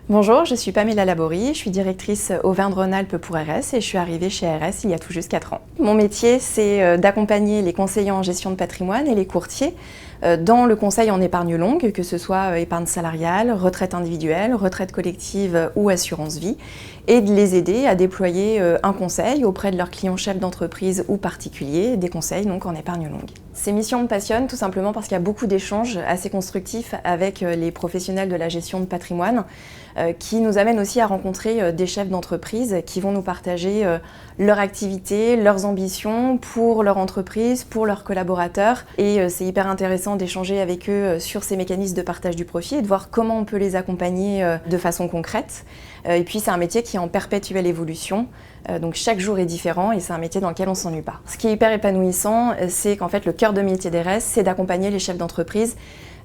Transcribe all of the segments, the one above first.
Bonjour, je suis Pamela Laborie, je suis directrice Auvergne-Rhône-Alpes pour RS et je suis arrivée chez RS il y a tout juste 4 ans. Mon métier, c'est d'accompagner les conseillers en gestion de patrimoine et les courtiers dans le conseil en épargne longue, que ce soit épargne salariale, retraite individuelle, retraite collective ou assurance vie, et de les aider à déployer un conseil auprès de leurs clients chefs d'entreprise ou particuliers, des conseils donc en épargne longue. Ces missions me passionnent tout simplement parce qu'il y a beaucoup d'échanges assez constructifs avec les professionnels de la gestion de patrimoine qui nous amènent aussi à rencontrer des chefs d'entreprise qui vont nous partager leur activité, leurs ambitions pour leur entreprise, pour leurs collaborateurs. Et c'est hyper intéressant d'échanger avec eux sur ces mécanismes de partage du profit et de voir comment on peut les accompagner de façon concrète. Et puis c'est un métier qui est en perpétuelle évolution, donc chaque jour est différent et c'est un métier dans lequel on ne s'ennuie pas. Ce qui est hyper épanouissant, c'est qu'en fait le cœur de métier d'RS, c'est d'accompagner les chefs d'entreprise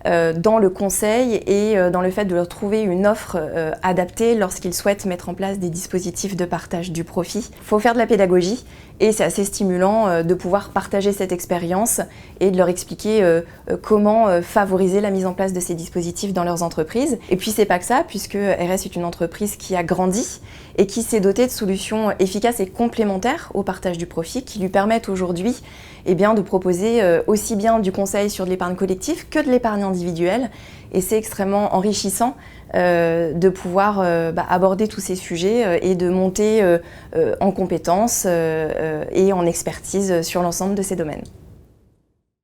dans le conseil et dans le fait de leur trouver une offre adaptée lorsqu'ils souhaitent mettre en place des dispositifs de partage du profit. Il faut faire de la pédagogie et c'est assez stimulant de pouvoir partager cette expérience et de leur expliquer comment favoriser la mise en place de ces dispositifs dans leurs entreprises. Et puis c'est pas que ça, puisque RS est une entreprise qui a grandi et qui s'est dotée de solutions efficaces et complémentaires au partage du profit qui lui permettent aujourd'hui de proposer aussi bien du conseil sur de l'épargne collective que de l'épargne individuelle. Et c'est extrêmement enrichissant de pouvoir aborder tous ces sujets et de monter en compétences et en expertise sur l'ensemble de ces domaines.